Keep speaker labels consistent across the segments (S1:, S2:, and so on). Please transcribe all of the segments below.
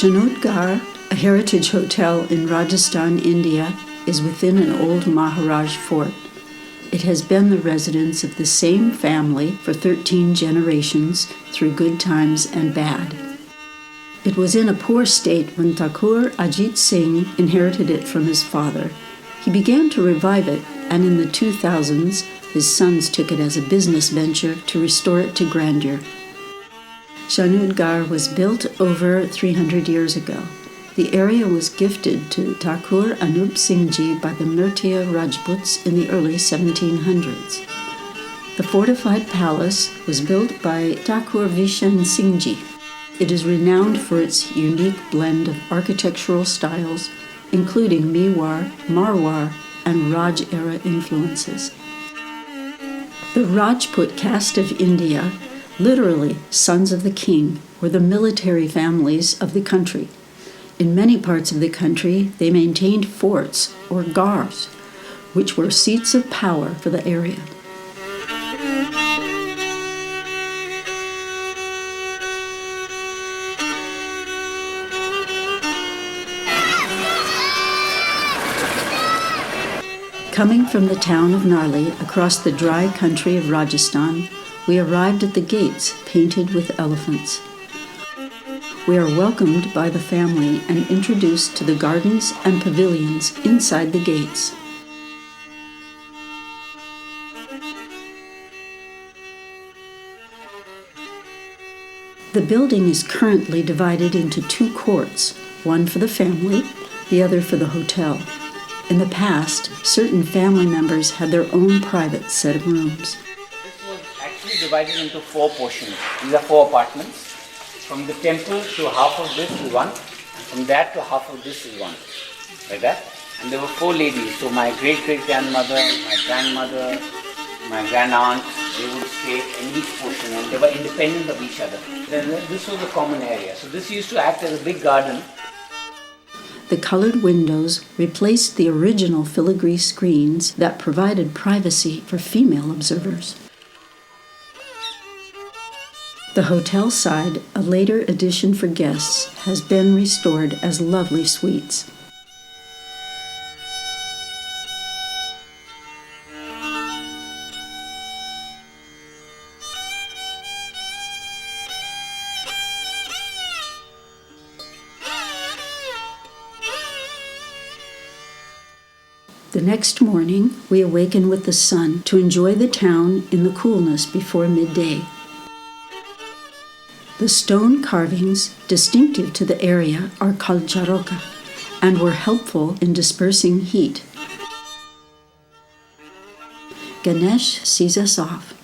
S1: Chanoud Garh, a heritage hotel in Rajasthan, India, is within an old Maharaj fort. It has been the residence of the same family for 13 generations through good times and bad. It was in a poor state when Thakur Ajit Singh inherited it from his father. He began to revive it, and in the 2000s, his sons took it as a business venture to restore it to grandeur. Chanoud Garh was built over 300 years ago. The area was gifted to Thakur Anup Singh Ji by the Mirtia Rajputs in the early 1700s. The fortified palace was built by Thakur Vishen Singh Ji. It is renowned for its unique blend of architectural styles, including Mewar, Marwar, and Raj-era influences. The Rajput caste of India, literally sons of the king, were the military families of the country. In many parts of the country, they maintained forts, or garhs, which were seats of power for the area. Coming from the town of Narli across the dry country of Rajasthan, we arrived at the gates painted with elephants. We are welcomed by the family and introduced to the gardens and pavilions inside the gates. The building is currently divided into 2 courts, one for the family, the other for the hotel. In the past, certain family members had their own private set of rooms.
S2: This was actually divided into 4 portions. These are 4 apartments. From the temple to half of this is one, from that to half of this is one, like that. And there were 4 ladies, so my great-great-grandmother, my grandmother, my grand-aunt, they would stay in each portion and they were independent of each other. Then this was a common area, so this used to act as a big garden.
S1: The colored windows replaced the original filigree screens that provided privacy for female observers. The hotel side, a later addition for guests, has been restored as lovely suites. The next morning, we awaken with the sun to enjoy the town in the coolness before midday. The stone carvings distinctive to the area are kalcharoka and were helpful in dispersing heat. Ganesh sees us off.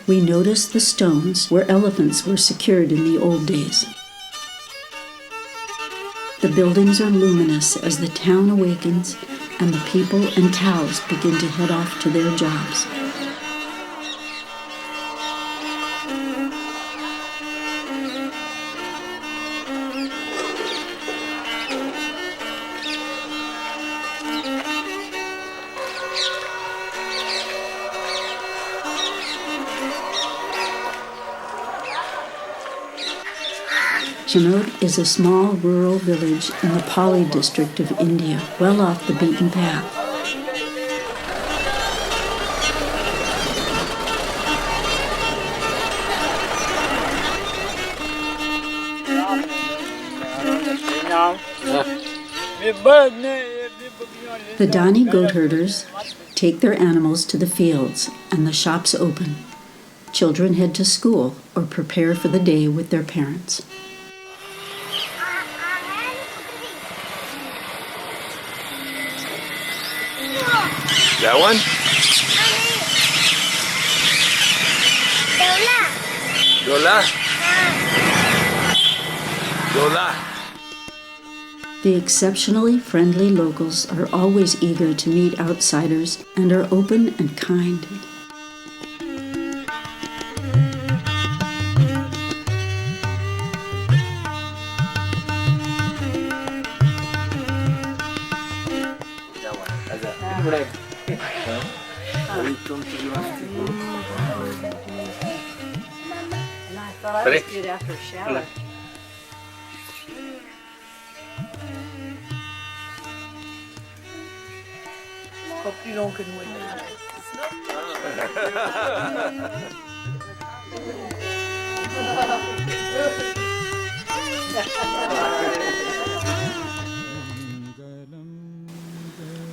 S1: We notice the stones where elephants were secured in the old days. The buildings are luminous as the town awakens and the people and cows begin to head off to their jobs. Chanod is a small rural village in the Pali district of India, well off the beaten path. The Dani goat herders take their animals to the fields and the shops open. Children head to school or prepare for the day with their parents.
S3: That one? Dola. Dola.
S1: The exceptionally friendly locals are always eager to meet outsiders and are open and kind.
S2: Sorry?
S1: Good after a shower.
S4: pas plus long que nous.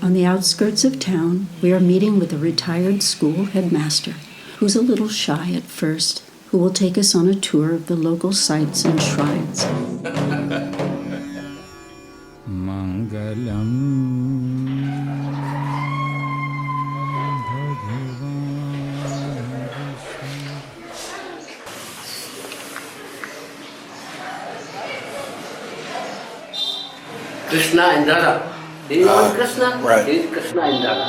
S1: On the outskirts of town, we are meeting with a retired school headmaster who's a little shy at first, who will take us on a tour of the local sites and shrines.
S5: Krishna and Radha. Do you want Krishna?
S3: Right.
S5: There is Krishna and Radha.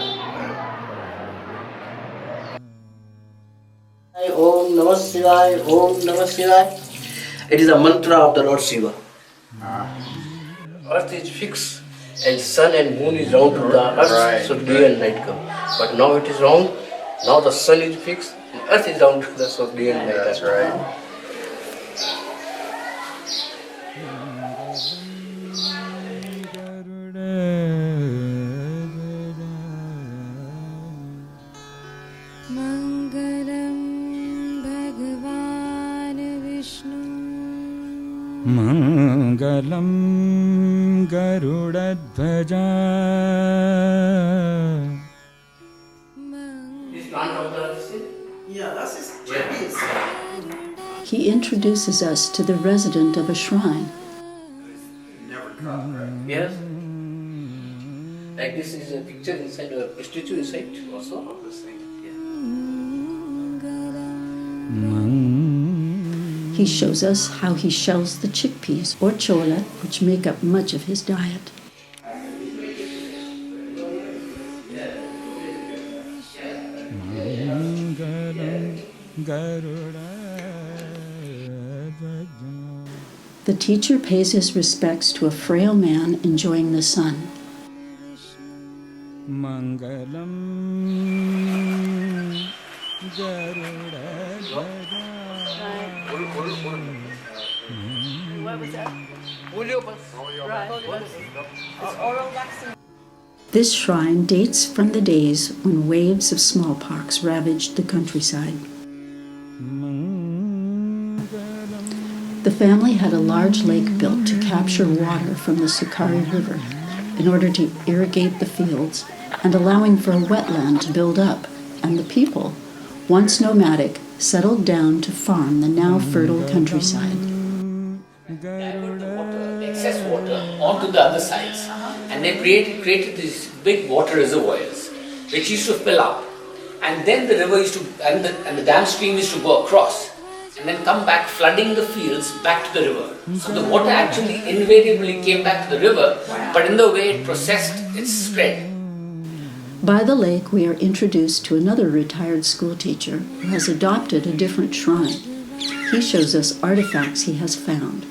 S5: Om Namah Shivaya, Om Namah Shivaya. It is a mantra of the Lord Shiva. Earth is fixed and sun and moon is round to the earth, so day and night come. But now it is wrong. Now the sun is fixed and earth is round to the so day and night.
S3: That's right.
S6: Mangalam Garudadvaja.
S5: This plant of the
S4: Yeah, that's his trees.
S1: He introduces us to the resident of a shrine.
S5: Yes. Like this is a picture inside a statue inside also.
S1: He shows us how he shells the chickpeas or chola, which make up much of his diet. The teacher pays his respects to a frail man enjoying the sun.
S6: Mangalam
S4: What was that? Right. It's oral vaccine.
S1: This shrine dates from the days when waves of smallpox ravaged the countryside. The family had a large lake built to capture water from the Sukari River in order to irrigate the fields and allowing for a wetland to build up, and the people, once nomadic, settled down to farm the now fertile countryside.
S5: Divert the water, the excess water, onto the other sides. And they created these big water reservoirs, which used to fill up. And then the river used to, and the dam stream used to go across, and then come back, flooding the fields back to the river. So the water actually invariably came back to the river, but in the way it processed, it spread.
S1: By the lake, we are introduced to another retired school teacher who has adopted a different shrine. He shows us artifacts he has found.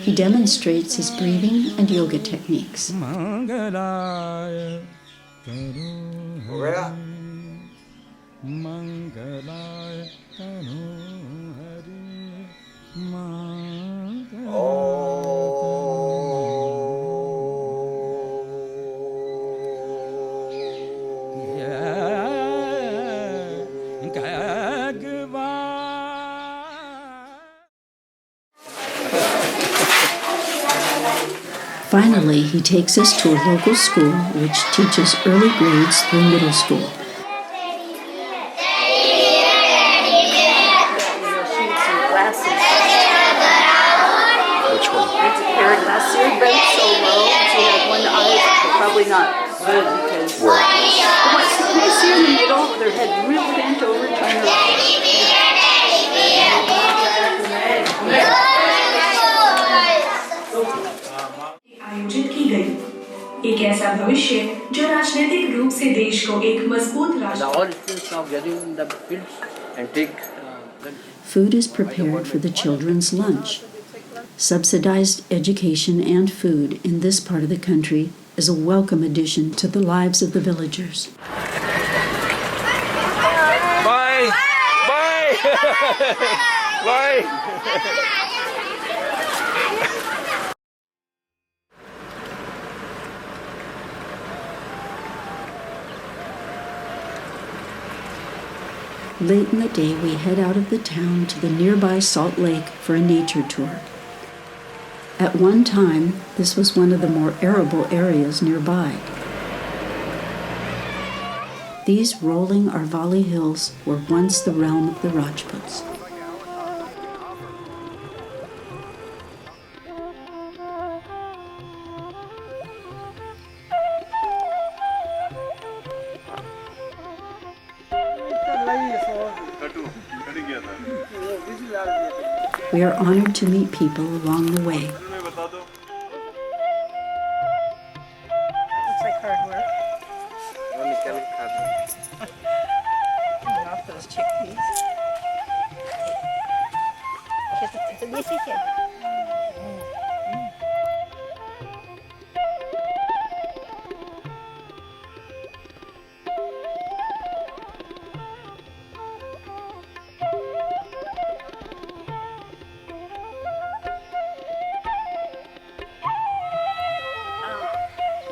S1: He demonstrates his breathing and yoga techniques.
S6: Mangalaya
S3: Where?
S6: Mangalaya Tanu Hari
S1: Finally, he takes us to a local school which teaches early grades through middle school.
S3: Which one?
S4: Her last year bent so low, she had one eye, but probably not good because.
S3: Where?
S4: Can you see in the middle with her head real bent over trying to.
S7: ऐसा भविष्य जो राजनीतिक रूप से देश को एक मजबूत राष्ट्र
S5: All students now gathering in the fields and take
S1: Food is prepared for the children's lunch. Subsidized education and food in this part of the country is a welcome addition to the lives of the villagers.
S3: Bye! Bye! Bye!
S1: Late in the day, we head out of the town to the nearby Salt Lake for a nature tour. At one time, this was one of the more arable areas nearby. These rolling Arvali hills were once the realm of the Rajputs. We are honored to meet people along the way.
S4: Looks like hard work. Getting off those chickpeas. It's a busy kid.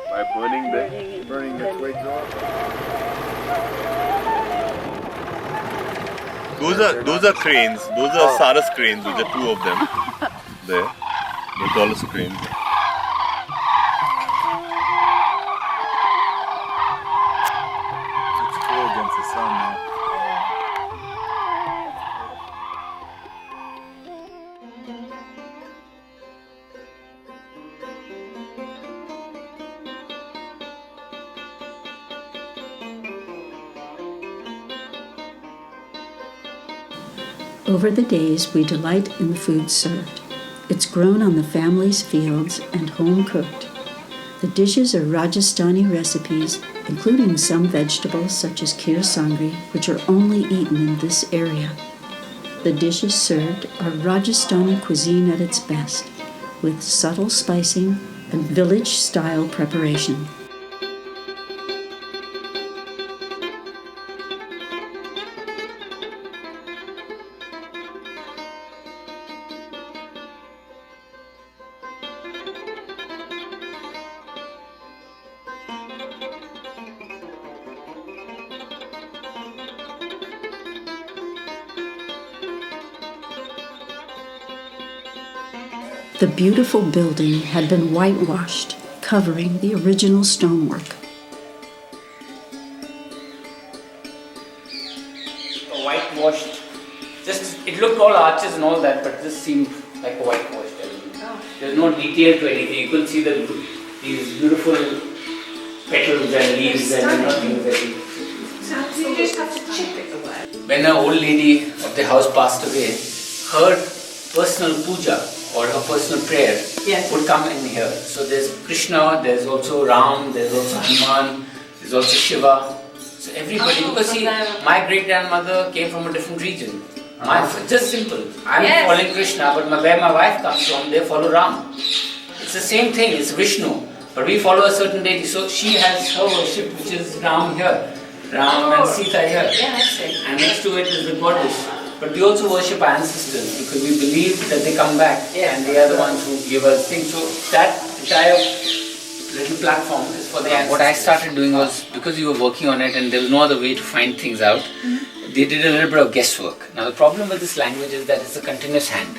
S3: By burning the twigs off. Those are cranes. Those are Souders cranes. Those are two of them. There, the tallest cranes. It's cool against the sun now.
S1: Over the days, we delight in the food served. It's grown on the family's fields and home cooked. The dishes are Rajasthani recipes, including some vegetables such as kheer sangri, which are only eaten in this area. The dishes served are Rajasthani cuisine at its best, with subtle spicing and village-style preparation. The beautiful building had been whitewashed, covering the original stonework.
S5: whitewashed. Just it looked all arches and all that, but this seemed like a whitewashed element. There's no detail to anything. You could see these beautiful petals and leaves and nothing very.
S7: So you just have to chip it away.
S5: When an old lady of the house passed away, her personal puja or her personal prayer would come in here. So there's Krishna, there's also Ram, there's also Hanuman, there's also Shiva. So everybody, because see, my great grandmother came from a different region. Just simple. I'm following Krishna, but where my wife comes from, they follow Ram. It's the same thing, it's Vishnu. But we follow a certain deity. So she has her worship, which is Ram here. Ram and Sita here. And next to it is the goddess. But we also worship our ancestors because we believe that they come back and they are the ones who give us things. So that entire little platform is for the ancestors. What I started doing was, because we were working on it and there was no other way to find things out, they did a little bit of guesswork. Now the problem with this language is that it's a continuous hand.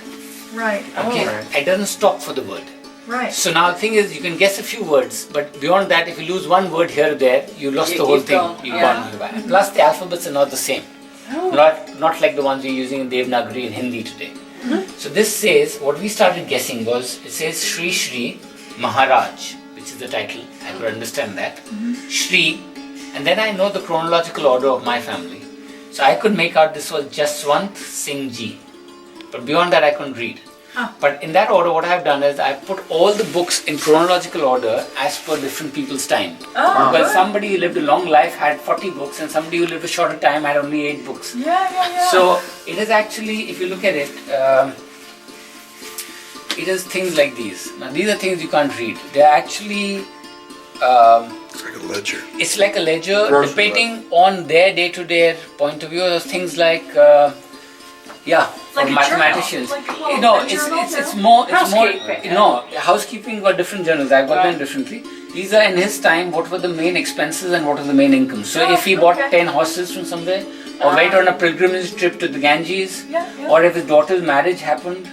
S4: Right.
S5: Okay? It doesn't stop for the word.
S4: Right.
S5: So now the thing is, you can guess a few words, but beyond that, if you lose one word here or there, you lost the whole thing. You've gone. Plus the alphabets are not the same. Not like the ones we're using in Devanagari and Hindi today. So this says, what we started guessing was, it says Shri Shri Maharaj, which is the title. I could understand that. Shri, and then I know the chronological order of my family. So I could make out this was Jaswant Singh Ji. But beyond that I couldn't read. But in that order, what I have done is I put all the books in chronological order as per different people's time. Because somebody who lived a long life had 40 books, and somebody who lived a shorter time had only 8 books. So it is actually, if you look at it, it is things like these. Now these are things you can't read. They are actually
S3: It's like a ledger.
S5: it's like a ledger depending on their day-to-day point of view. There's things like for
S4: Like a
S5: mathematicians.
S4: journal, like a
S5: No,
S4: journal,
S5: it's more
S4: housekeeping.
S5: housekeeping got different journals. I've got them differently. These are in his time what were the main expenses and what was the main income. So if he bought 10 horses from somewhere, or went on a pilgrimage trip to the Ganges, or if his daughter's marriage happened,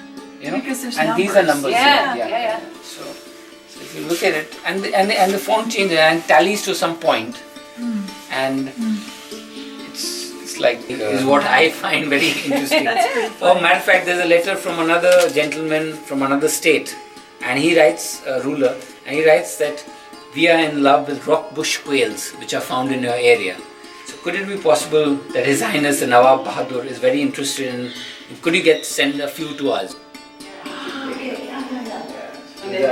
S4: Because there's
S5: and these are numbers.
S4: Yeah.
S5: So if you look at it, and the font changes and tallies to some point, and it's like is what I find very interesting. Oh, matter of fact, there's a letter from another gentleman from another state, and he writes, a ruler, and he writes that we are in love with rock bush quails which are found in your area. So could it be possible that His Highness the Nawab Bahadur is very interested in? Could you send a few to us? They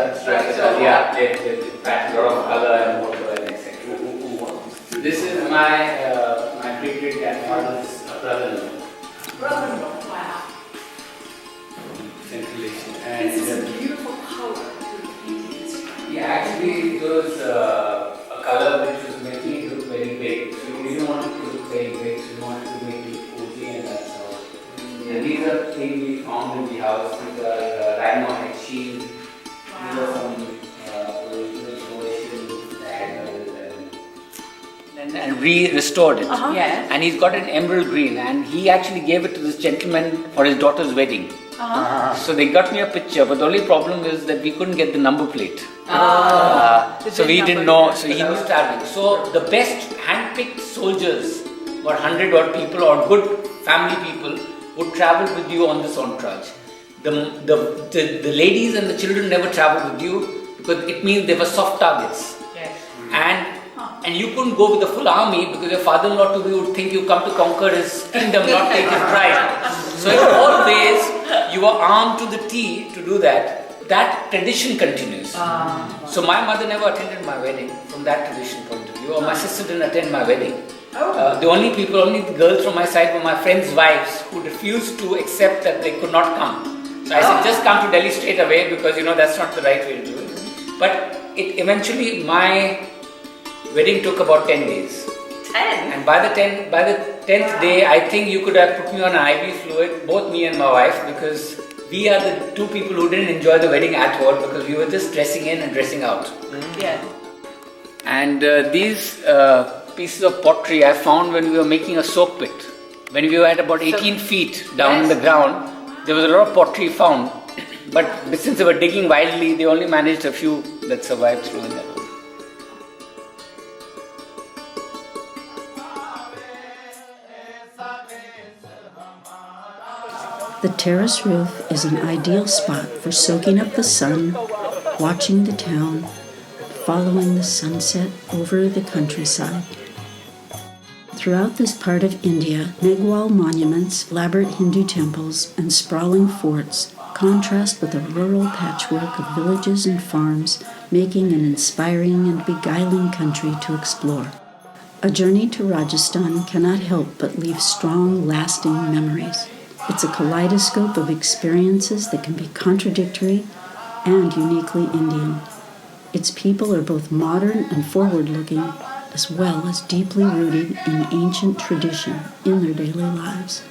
S5: pack a lot of color and water and etc. This is my great grandfather's brother-in-law.
S7: Wow.
S5: Central Asian.
S7: This is a beautiful color.
S5: Yeah, actually it was a color which was making it look very big. So we didn't want it to look very big, so we wanted to make it cozy, and that's how. And these are things we found in the house. These are rhino head shield. These are some original and restored it.
S4: Yes.
S5: And he's got an emerald green, and he actually gave it to this gentleman for his daughter's wedding. So they got me a picture, but the only problem is that we couldn't get the number plate. So we didn't know, so he was traveling. So the best hand-picked soldiers, about 100 odd people or good family people, would travel with you on this entourage. The ladies and the children never traveled with you because it means they were soft targets. And you couldn't go with the full army because your father-in-law to be would think you come to conquer his kingdom, not take his bride. So in all ways, you were armed to the teeth to do that. That tradition continues. So my mother never attended my wedding from that tradition point of view, or my sister didn't attend my wedding. The only the girls from my side were my friends' wives who refused to accept that they could not come. So I said, just come to Delhi straight away because that's not the right way to do it. But eventually my wedding took about 10 days.
S4: 10?
S5: And by the 10th day, I think you could have put me on an IV fluid, both me and my wife, because we are the two people who didn't enjoy the wedding at all because we were just dressing in and dressing out.
S4: Yeah.
S5: And these pieces of pottery I found when we were making a soap pit. When we were at about 18 feet down in the ground, there was a lot of pottery found. But since they were digging wildly, they only managed a few that survived through in that.
S1: The terrace roof is an ideal spot for soaking up the sun, watching the town, following the sunset over the countryside. Throughout this part of India, Megwal monuments, elaborate Hindu temples, and sprawling forts contrast with a rural patchwork of villages and farms, making an inspiring and beguiling country to explore. A journey to Rajasthan cannot help but leave strong, lasting memories. It's a kaleidoscope of experiences that can be contradictory and uniquely Indian. Its people are both modern and forward-looking, as well as deeply rooted in ancient tradition in their daily lives.